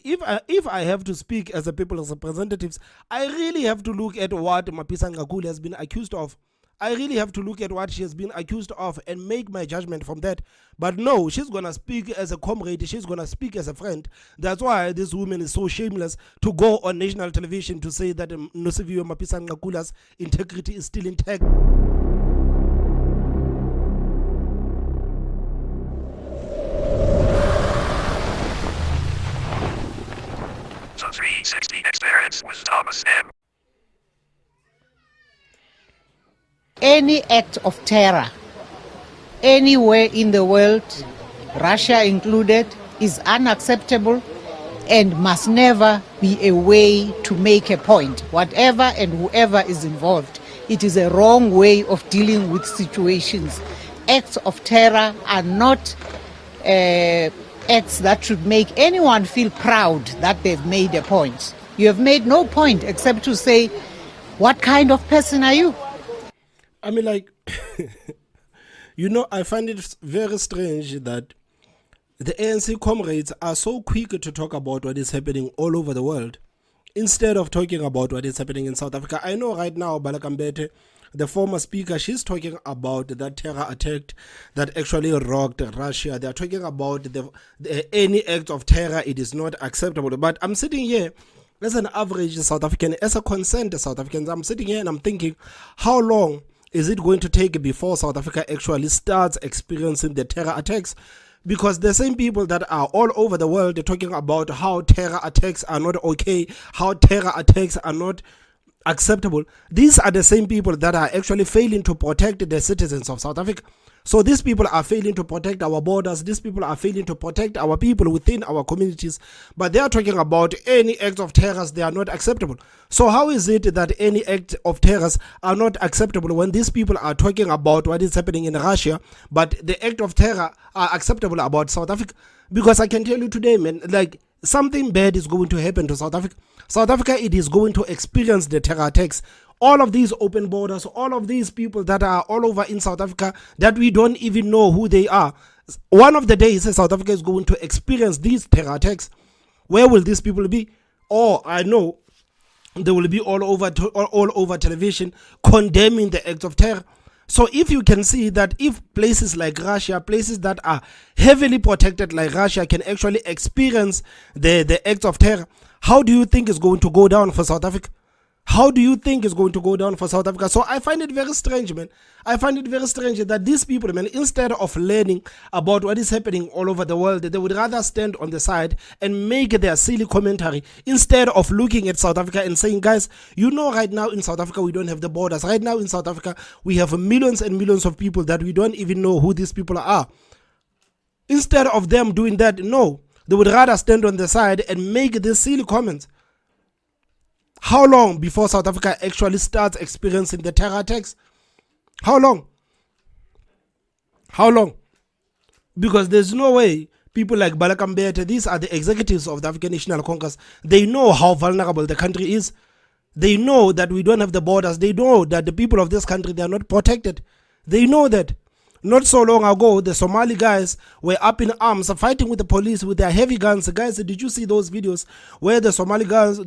if I have to speak as a people's representatives, I really have to look at what Mapisa-Nqakula has been accused of. I really have to look at what she has been accused of and make my judgment from that. But no, she's going to speak as a comrade. She's going to speak as a friend. That's why this woman is so shameless to go on national television to say that Nosiviwe Mapisa-Nqakula's integrity is still intact. The 360 experience with Thomas M. Any act of terror anywhere in the world, Russia included, is unacceptable and must never be a way to make a point. Whatever and whoever is involved, it is a wrong way of dealing with situations. Acts of terror are not acts that should make anyone feel proud that they've made a point. You have made no point except to say, what kind of person are you? I mean, like, you know, I find it very strange that the ANC comrades are so quick to talk about what is happening all over the world instead of talking about what is happening in South Africa. I know right now, Baleka Mbete, the former speaker, she's talking about that terror attack that actually rocked Russia. They're talking about any act of terror. It is not acceptable. But I'm sitting here as an average South African, as a concerned South African. I'm sitting here and I'm thinking, how long is it going to take before South Africa actually starts experiencing the terror attacks? Because the same people that are all over the world are talking about how terror attacks are not okay, how terror attacks are not acceptable. These are the same people that are actually failing to protect the citizens of South Africa. So these people are failing to protect our borders. These people are failing to protect our people within our communities. But they are talking about any acts of terrors. They are not acceptable. So how is it that any act of terrors are not acceptable when these people are talking about what is happening in Russia, but the act of terror are acceptable about South Africa? Because I can tell you today, man, like, something bad is going to happen to South Africa. South Africa, it is going to experience the terror attacks. All of these open borders, all of these people that are all over in South Africa that we don't even know who they are. One of the days, South Africa is going to experience these terror attacks. Where will these people be? Oh, I know they will be all over television condemning the acts of terror. So if you can see that if places like Russia, places that are heavily protected like Russia can actually experience the acts of terror, how do you think it's going to go down for South Africa? How do you think it's going to go down for South Africa? So I find it very strange, man. I find it very strange that these people, man, instead of learning about what is happening all over the world, they would rather stand on the side and make their silly commentary instead of looking at South Africa and saying, guys, you know, right now in South Africa, we don't have the borders. Right now in South Africa, we have millions and millions of people that we don't even know who these people are. Instead of them doing that, no, they would rather stand on the side and make these silly comments. How long before South Africa actually starts experiencing the terror attacks? How long? How long? Because there's no way people like Baleka Mbete, these are the executives of the African National Congress, they know how vulnerable the country is. They know that we don't have the borders. They know that the people of this country, they are not protected. They know that. Not so long ago, the Somali guys were up in arms fighting with the police with their heavy guns. Guys, did you see those videos where the Somali guns,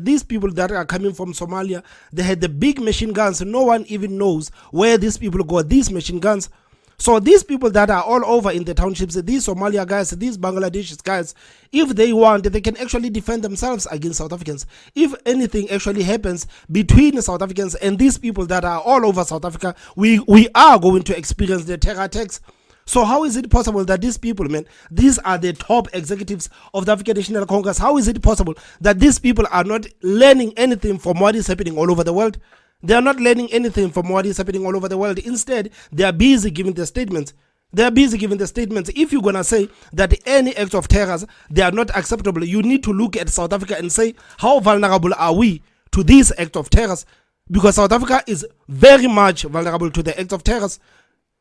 these people that are coming from Somalia, they had the big machine guns. No one even knows where these people got these machine guns. So these people that are all over in the townships, these Somalia guys, these Bangladeshi guys, if they want, they can actually defend themselves against South Africans. If anything actually happens between South Africans and these people that are all over South Africa, we are going to experience the terror attacks. So how is it possible that these people, man, these are the top executives of the African National Congress, how is it possible that these people are not learning anything from what is happening all over the world? They are not learning anything from what is happening all over the world. Instead, they are busy giving the statements. They are busy giving the statements. If you're going to say that any acts of terror, they are not acceptable, you need to look at South Africa and say, how vulnerable are we to these acts of terror? Because South Africa is very much vulnerable to the acts of terror.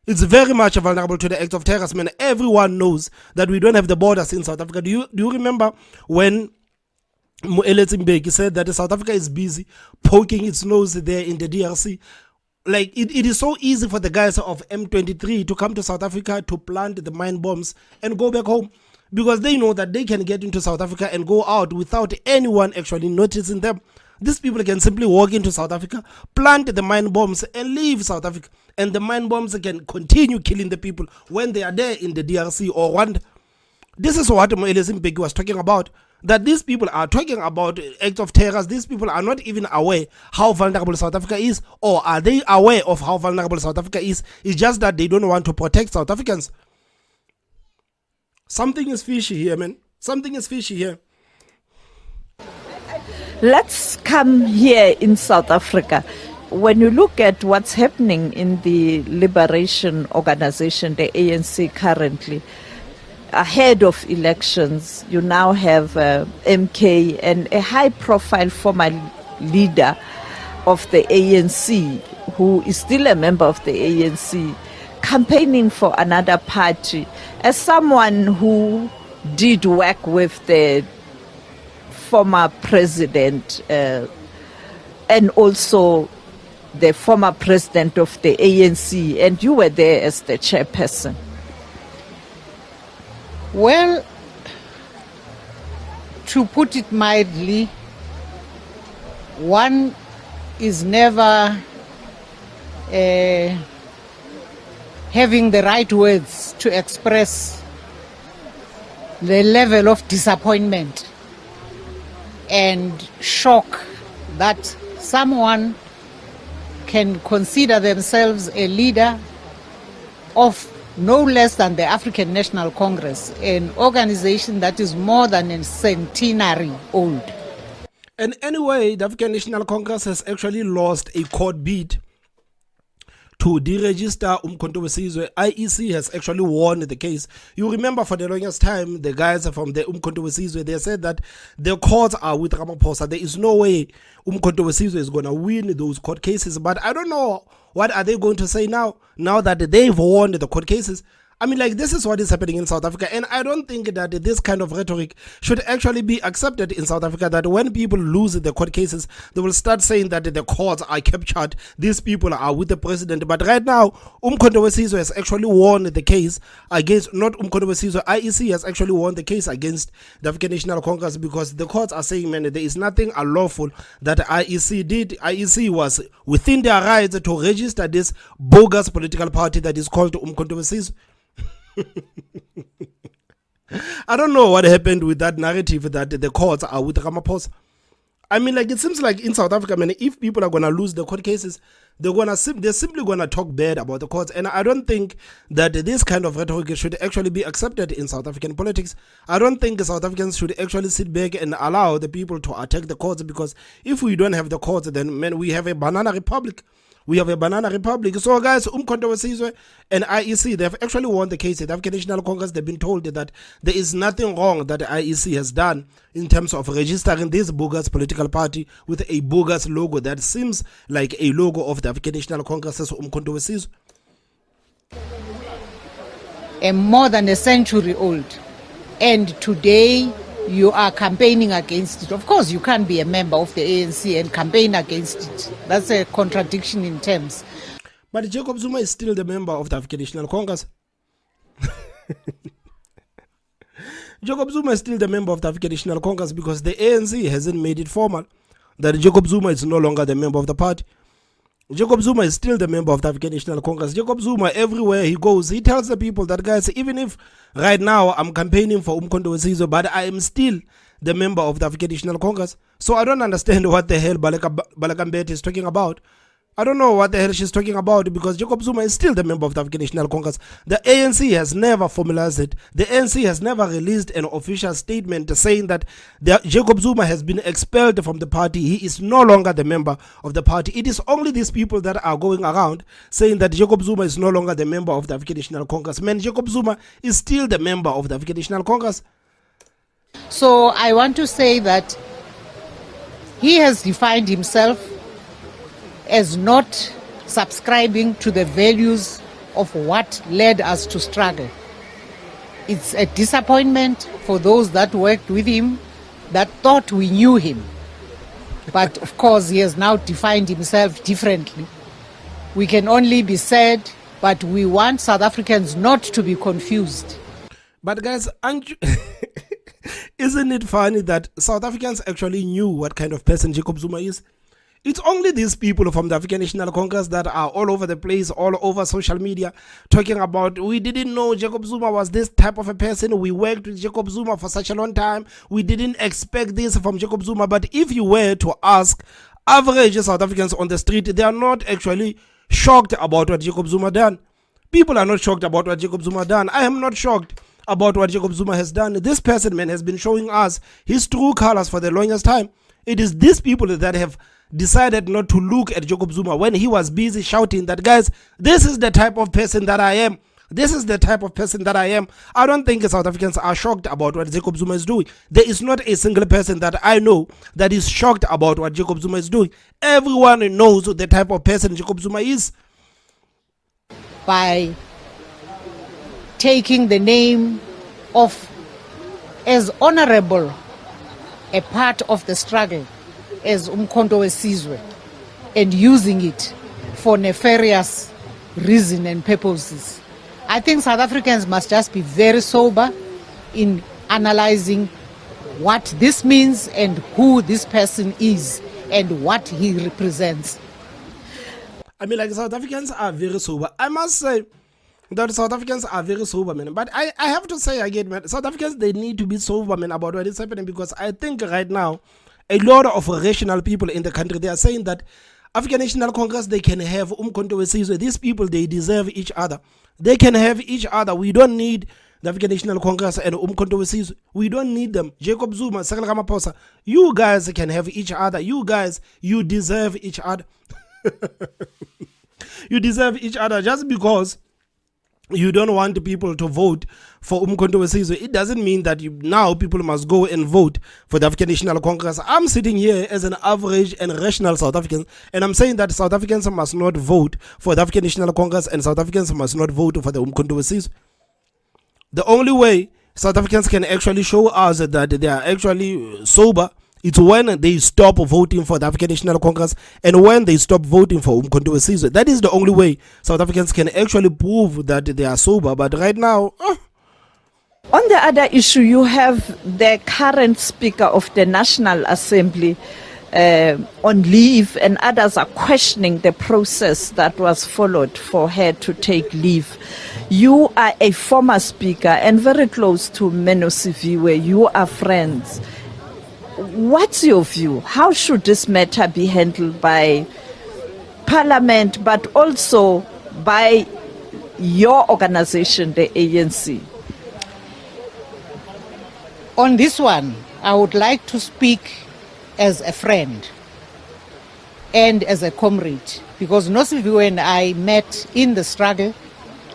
It's very much vulnerable to the acts of terror. Man, everyone knows that we don't have the borders in South Africa. Do you remember when Mbete said that South Africa is busy poking its nose there in the DRC? Like, it is so easy for the guys of M23 to come to South Africa to plant the mine bombs and go back home. because they know that they can get into South Africa and go out without anyone actually noticing them. These people can simply walk into South Africa, plant the mine bombs, and leave South Africa. And the mine bombs can continue killing the people when they are there in the DRC or Rwanda. This is what Mbete was talking about. That these people are talking about acts of terror. These people are not even aware how vulnerable South Africa is, or are they aware of how vulnerable South Africa is? It's just that they don't want to protect South Africans. Something is fishy here, man. Something is fishy here. Let's come here in South Africa. When you look at what's happening in the Liberation Organization, the ANC currently, ahead of elections, you now have MK and a high-profile former leader of the ANC, who is still a member of the ANC, campaigning for another party. As someone who did work with the former president and also the former president of the ANC, and you were there as the chairperson. Well, to put it mildly, one is never having the right words to express the level of disappointment and shock that someone can consider themselves a leader of no less than the African National Congress, an organization that is more than a centenary old. And anyway, the African National Congress has actually lost a court bid to deregister Umkhonto we Sizwe. IEC has actually won the case. You remember for the longest time, the guys from the Umkhonto we Sizwe, they said that the courts are with Ramaphosa. There is no way Umkhonto we Sizwe is going to win those court cases. But I don't know, what are they going to say now that they've won the court cases? I mean, like, this is what is happening in South Africa, and I don't think that this kind of rhetoric should actually be accepted in South Africa, that when people lose the court cases, they will start saying that the courts are captured, these people are with the president. But right now, Umkhonto we Sizwe has actually won the case against, not Umkhonto we Sizwe, IEC has actually won the case against the African National Congress, because the courts are saying, man, there is nothing unlawful that IEC did. IEC was within their rights to register this bogus political party that is called Umkhonto we Sizwe. I don't know what happened with that narrative that the courts are with Ramaphosa. I mean, like, it seems like in South Africa, man, if people are going to lose the court cases, they're simply going to talk bad about the courts. And I don't think that this kind of rhetoric should actually be accepted in South African politics. I don't think South Africans should actually sit back and allow the people to attack the courts, because if we don't have the courts, then, man, we have a banana republic. We have a banana republic. So, guys, Umkhonto we Sizwe and IEC, they have actually won the case. The African National Congress, they've been told that there is nothing wrong that the IEC has done in terms of registering this bogus political party with a bogus logo that seems like a logo of the African National Congress as Umkhonto we Sizwe. And more than a century old. And today, you are campaigning against it. Of course, you can't be a member of the ANC and campaign against it. That's a contradiction in terms. But Jacob Zuma is still the member of the African National Congress. Jacob Zuma is still the member of the African National Congress, because the ANC hasn't made it formal that Jacob Zuma is no longer the member of the party. Jacob Zuma is still the member of the African National Congress. Jacob Zuma, everywhere he goes, he tells the people that, guys, even if right now I'm campaigning for Umkhonto we Sizwe, but I am still the member of the African National Congress. So I don't understand what the hell Baleka Mbete is talking about. I don't know what the hell she's talking about, because Jacob Zuma is still the member of the African National Congress. The ANC has never formalized it. The ANC has never released an official statement saying that Jacob Zuma has been expelled from the party. He is no longer the member of the party. It is only these people that are going around saying that Jacob Zuma is no longer the member of the African National Congress. Man, Jacob Zuma is still the member of the African National Congress. So I want to say that he has defined himself as not subscribing to the values of what led us to struggle. It's a disappointment for those that worked with him, that thought we knew him. But of course, he has now defined himself differently. We can only be sad, but we want South Africans not to be confused. But guys, aren't you isn't it funny that South Africans actually knew what kind of person Jacob Zuma is? It's only these people from the African National Congress that are all over the place, all over social media, talking about, we didn't know Jacob Zuma was this type of a person. We worked with Jacob Zuma for such a long time. We didn't expect this from Jacob Zuma. But if you were to ask average South Africans on the street, they are not actually shocked about what Jacob Zuma done. People are not shocked about what Jacob Zuma done. I am not shocked about what Jacob Zuma has done. This person, man, has been showing us his true colors for the longest time. It is these people that have decided not to look at Jacob Zuma when he was busy shouting that, guys, this is the type of person that I am. This is the type of person that I am. I don't think South Africans are shocked about what Jacob Zuma is doing. There is not a single person that I know that is shocked about what Jacob Zuma is doing. Everyone knows the type of person Jacob Zuma is. By taking the name of as honorable a part of the struggle as Umkhonto Wesizwe and using it for nefarious reason and purposes. I think South Africans must just be very sober in analyzing what this means and who this person is and what he represents. I mean, like, South Africans are very sober. I must say that South Africans are very sober, man. But I have to say again, man, South Africans, they need to be sober, man, about what is happening, because I think right now, a lot of rational people in the country, they are saying that African National Congress, they can have Umkhonto Wesizwe. These people, they deserve each other. They can have each other. We don't need the African National Congress and Umkhonto Wesizwe. We don't need them. Jacob Zuma, Cyril Ramaphosa, you guys can have each other. You guys, you deserve each other. You deserve each other. Just because you don't want people to vote for Umkhonto Wesizwe, it doesn't mean that now people must go and vote for the African National Congress. I'm sitting here as an average and rational South African, and I'm saying that South Africans must not vote for the African National Congress, and South Africans must not vote for the Umkhonto Wesizwe. The only way South Africans can actually show us that they are actually sober, it's when they stop voting for the African National Congress and when they stop voting for Umkhonto Wesizwe. That is the only way South Africans can actually prove that they are sober. But right now, On the other issue, you have the current Speaker of the National Assembly on leave, and others are questioning the process that was followed for her to take leave. You are a former Speaker and very close to Menosiviwe. You are friends. What's your view? How should this matter be handled by Parliament, but also by your organization, the ANC? On this one, I would like to speak as a friend and as a comrade, because Nosiviwe and I met in the struggle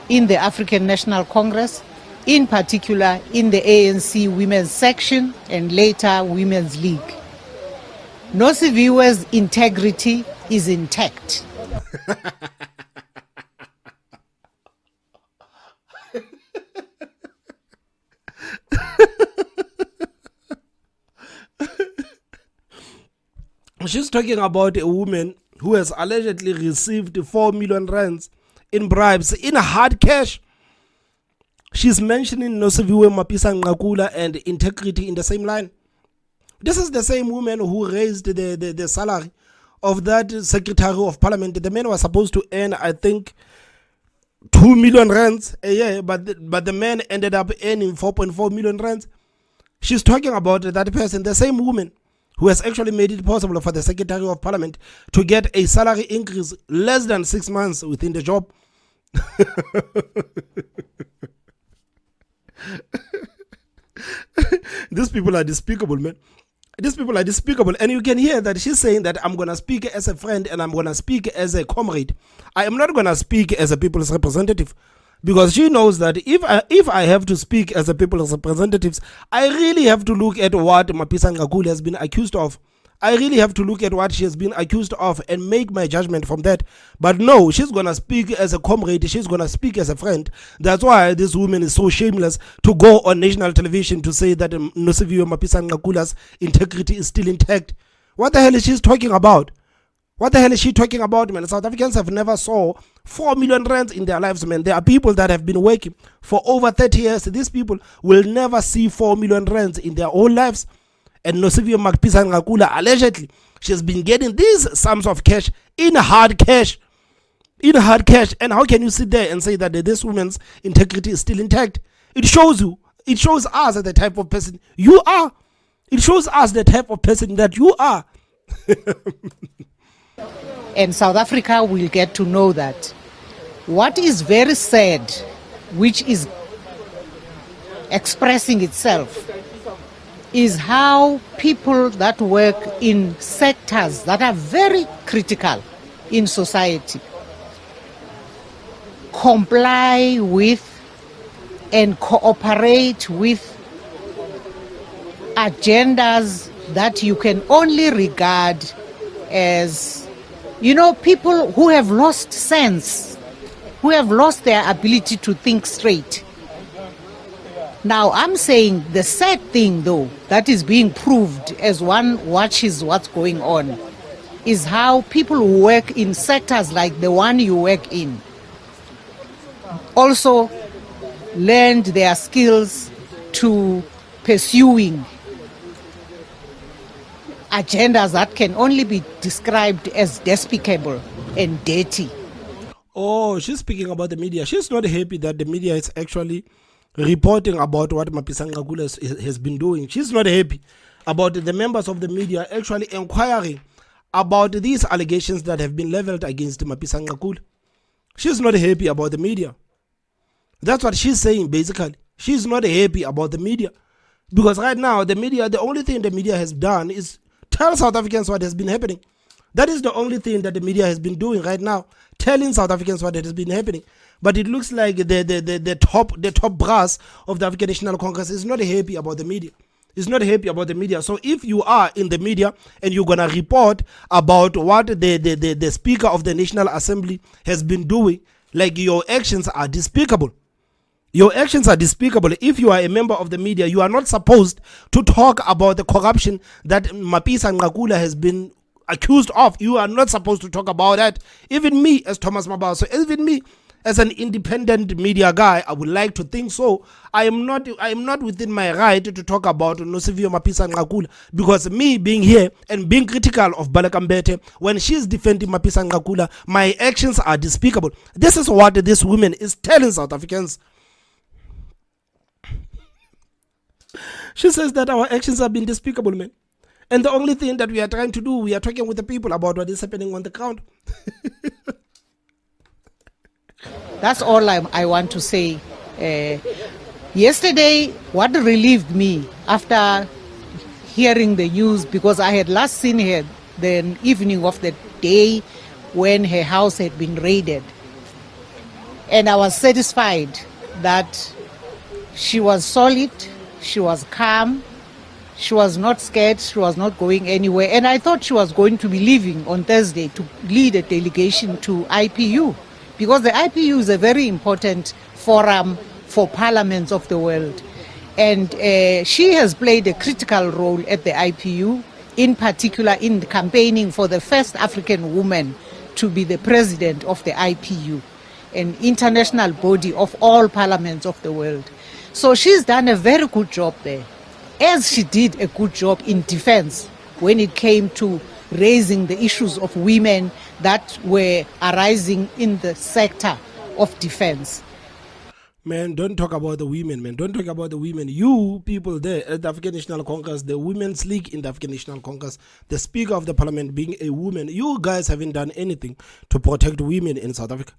in the African National Congress, in particular in the ANC Women's Section and later Women's League. Nosiviwe's integrity is intact. she's talking about a woman who has allegedly received 4 million rands in bribes, in hard cash. She's mentioning Nosiviwe, Mapisa-Nqakula and integrity in the same line. This is the same woman who raised the salary of that Secretary of Parliament. The man was supposed to earn, I think, 2 million rands a year, but the man ended up earning 4.4 million rands. She's talking about that person, the same woman who has actually made it possible for the Secretary of Parliament to get a salary increase less than 6 months within the job. These people are despicable, man. These people are despicable. And you can hear that she's saying that I'm going to speak as a friend and I'm going to speak as a comrade. I am not going to speak as a people's representative, because she knows that if I have to speak as a people's representatives, I really have to look at what Mapisa-Nqakula has been accused of. I really have to look at what she has been accused of and make my judgment from that. But no, she's going to speak as a comrade. She's going to speak as a friend. That's why this woman is so shameless to go on national television to say that Nosiviwe Mapisa-Nqakula's integrity is still intact. What the hell is she talking about? What the hell is she talking about, man? South Africans have never saw 4 million rands in their lives, man. There are people that have been working for over 30 years. These people will never see 4 million rands in their whole lives. And Mapisa-Nqakula, allegedly, she has been getting these sums of cash in hard cash. In hard cash. And how can you sit there and say that this woman's integrity is still intact? It shows you. It shows us the type of person you are. It shows us the type of person that you are. And South Africa will get to know that. What is very sad, which is expressing itself, is how people that work in sectors that are very critical in society comply with and cooperate with agendas that you can only regard as, people who have lost sense, who have lost their ability to think straight. Now, I'm saying the sad thing, though, that is being proved as one watches what's going on, is how people who work in sectors like the one you work in also learned their skills to pursuing agendas that can only be described as despicable and dirty. Oh, she's speaking about the media. She's not happy that the media is actually reporting about what Mapisa-Nqakula has been doing. She's not happy about the members of the media actually inquiring about these allegations that have been leveled against Mapisa-Nqakula. She's not happy about the media. That's what she's saying, basically. She's not happy about the media. Because right now, the media, the only thing the media has done is tell South Africans what has been happening. That is the only thing that the media has been doing right now, telling South Africans what has been happening. But it looks like the top brass of the African National Congress is not happy about the media. Is not happy about the media. So if you are in the media and you're gonna report about what the Speaker of the National Assembly has been doing, like, your actions are despicable. Your actions are despicable. If you are a member of the media, you are not supposed to talk about the corruption that Mapisa-Nqakula has been accused of. You are not supposed to talk about that. Even me, as Thomas Mabasa, so even me, as an independent media guy, I would like to think so. I am not within my right to talk about Nosivio Mapisa-Nqakula, because me being here and being critical of Baleka Mbete when she is defending Mapisa-Nqakula, my actions are despicable. This is what this woman is telling South Africans. She says that our actions have been despicable, man. And the only thing that we are trying to do, we are talking with the people about what is happening on the ground. That's all I want to say. Yesterday, what relieved me after hearing the news, because I had last seen her the evening of the day when her house had been raided. And I was satisfied that she was solid, she was calm, she was not scared, she was not going anywhere. And I thought she was going to be leaving on Thursday to lead a delegation to IPU, because the IPU is a very important forum for parliaments of the world. And she has played a critical role at the IPU, in particular in campaigning for the first African woman to be the president of the IPU, an international body of all parliaments of the world. So she's done a very good job there, as she did a good job in defense when it came to raising the issues of women that were arising in the sector of defense. Man, don't talk about the women, man. Don't talk about the women. You people there at the African National Congress, the Women's League in the African National Congress, the Speaker of the Parliament being a woman, you guys haven't done anything to protect women in South Africa.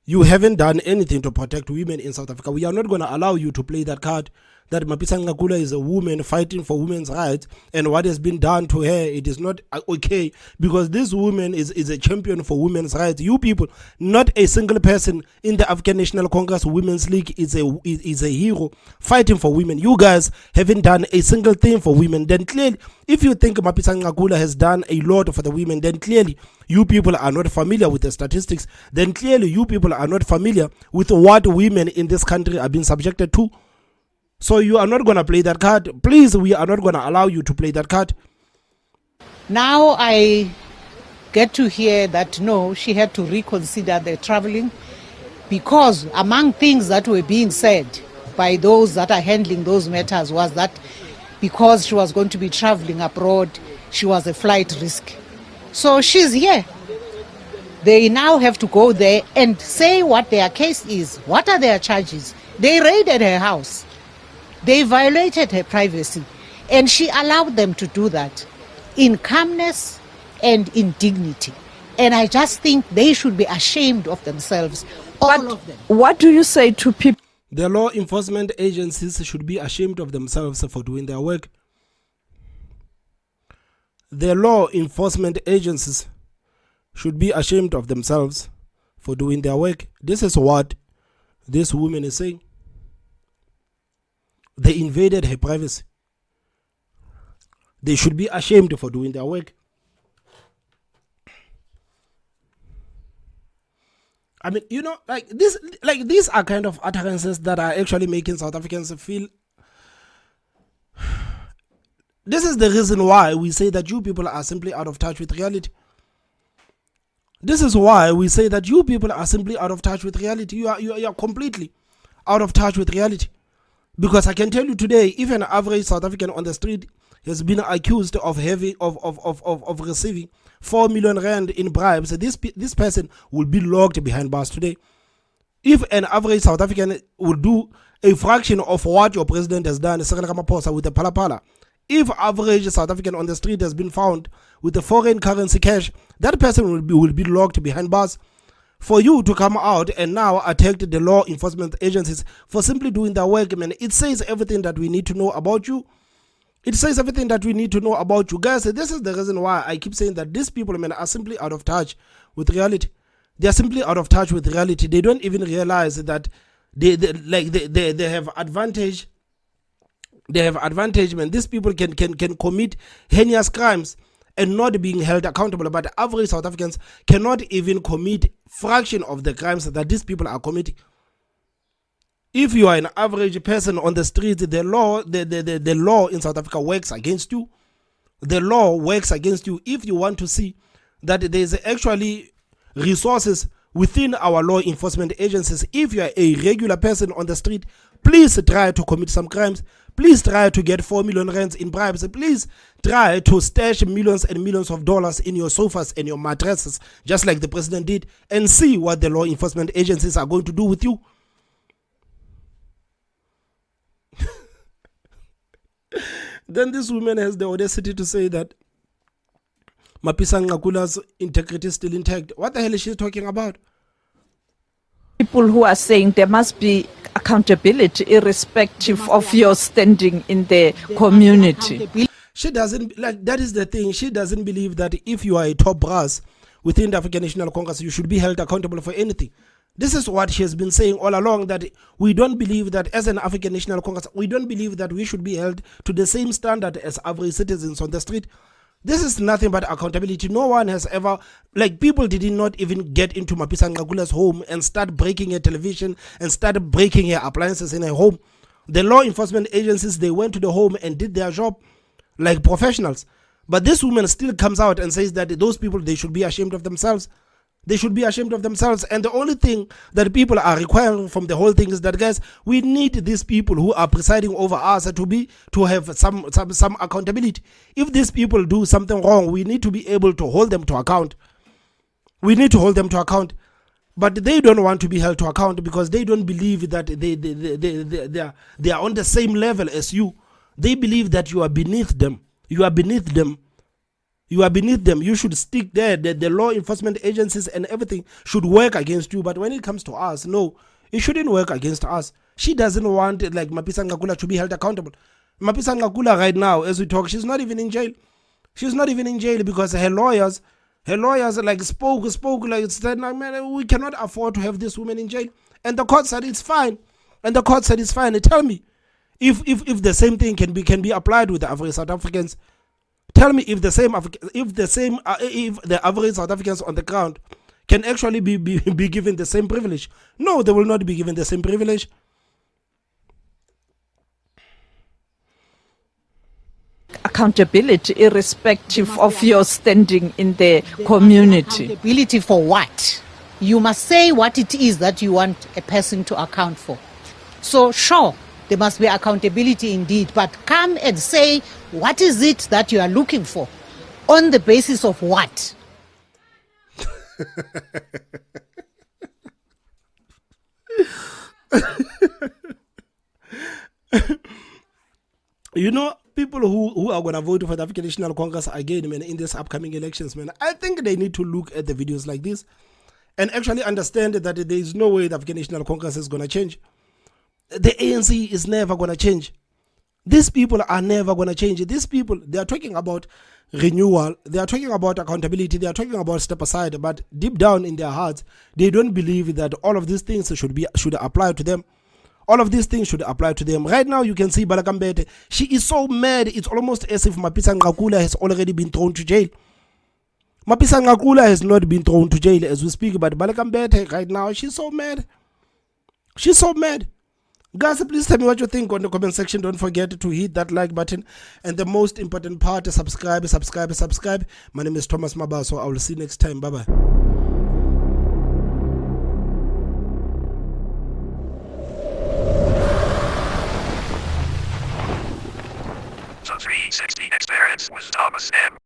You haven't done anything to protect women in South Africa. We are not going to allow you to play that card that Mapisa-Nqakula is a woman fighting for women's rights, and what has been done to her, it is not okay, because this woman is a champion for women's rights. You people, not a single person in the African National Congress Women's League is a hero fighting for women. You guys haven't done a single thing for women. Then clearly, if you think Mapisa-Nqakula has done a lot for the women, then clearly you people are not familiar with the statistics. Then clearly you people are not familiar with what women in this country are being subjected to. So you are not going to play that card. Please, we are not going to allow you to play that card. Now I get to hear that no, she had to reconsider the traveling, because among things that were being said by those that are handling those matters was that because she was going to be traveling abroad, she was a flight risk. So she's here. They now have to go there and say what their case is. What are their charges? They raided her house. They violated her privacy. And she allowed them to do that in calmness and in dignity. And I just think they should be ashamed of themselves, all of them. What do you say to people? The law enforcement agencies should be ashamed of themselves for doing their work. The law enforcement agencies should be ashamed of themselves for doing their work. This is what this woman is saying. They invaded her privacy. They should be ashamed for doing their work. I mean, you know, like these are kind of utterances that are actually making South Africans feel. This is the reason why we say that you people are simply out of touch with reality. This is why we say that you people are simply out of touch with reality. You are completely out of touch with reality. Because I can tell you today, if an average South African on the street has been accused of receiving 4 million rand in bribes, this person will be locked behind bars today. If an average South African will do a fraction of what your president has done with the Palapala, if average South African on the street has been found with the foreign currency cash, that person will be locked behind bars. For you to come out and now attack the law enforcement agencies for simply doing their work, man, it says everything that we need to know about you. It says everything that we need to know about you. Guys, this is the reason why I keep saying that these people, man, are simply out of touch with reality. They are simply out of touch with reality. They don't even realize that they have advantage. They have advantage, man. These people can commit heinous crimes and not being held accountable. But average South Africans cannot even commit fraction of the crimes that these people are committing. If you are an average person on the street, the law in South Africa works against you. The law works against you. If you want to see that there is actually resources within our law enforcement agencies, if you are a regular person on the street, please try to commit some crimes. Please try to get 4 million rands in bribes. Please try to stash millions and millions of dollars in your sofas and your mattresses, just like the president did, and see what the law enforcement agencies are going to do with you. Then this woman has the audacity to say that Mapisa-Nqakula's integrity is still intact. What the hell is she talking about? People who are saying there must be accountability irrespective of your standing in the community. She doesn't, like, that is the thing. She doesn't believe that if you are a top brass within the African National Congress, you should be held accountable for anything. This is what she has been saying all along, that we don't believe that as an African National Congress, we don't believe that we should be held to the same standard as average citizens on the street. This is nothing but accountability. No one has ever, like, people did not even get into Mapisa-Nqakula's home and start breaking her television and start breaking her appliances in her home. The law enforcement agencies, they went to the home and did their job like professionals. But this woman still comes out and says that those people, they should be ashamed of themselves. They should be ashamed of themselves. And the only thing that people are requiring from the whole thing is that, guys, we need these people who are presiding over us to have some accountability. If these people do something wrong, we need to be able to hold them to account. We need to hold them to account. But they don't want to be held to account because they don't believe that they are on the same level as you. They believe that you are beneath them. You are beneath them. You are beneath them. You should stick there. The law enforcement agencies and everything should work against you. But when it comes to us, no, it shouldn't work against us. She doesn't want, like, Mapisa-Nqakula to be held accountable. Mapisa-Nqakula right now, as we talk, she's not even in jail. She's not even in jail because her lawyers like spoke like said, no, man, we cannot afford to have this woman in jail. And the court said it's fine. And the court said it's fine. Tell me, if the same thing can be applied with the average South Africans. Tell me if the average South Africans on the ground can actually be given the same privilege. No, they will not be given the same privilege. accountability irrespective of your standing in the community. Accountability for what? You must say what it is that you want a person to account for. So sure, there must be accountability indeed, but come and say what is it that you are looking for, on the basis of what? You know, people who are going to vote for the African National Congress again, man, in these upcoming elections, man, I think they need to look at the videos like this and actually understand that there is no way the African National Congress is going to change. The ANC is never going to change. These people are never going to change. These people, they are talking about renewal, they are talking about accountability, they are talking about step aside, but deep down in their hearts, they don't believe that all of these things should apply to them. All of these things should apply to them. Right now, you can see Baleka Mbete. She is so mad. It's almost as if Mapisa-Nqakula has already been thrown to jail. Mapisa-Nqakula has not been thrown to jail as we speak, but Baleka Mbete right now, she's so mad. She's so mad. Guys, please tell me what you think on the comment section. Don't forget to hit that like button. And the most important part is subscribe. My name is Thomas Maba, so I will see you next time. Bye-bye. The 360 experience with Thomas M.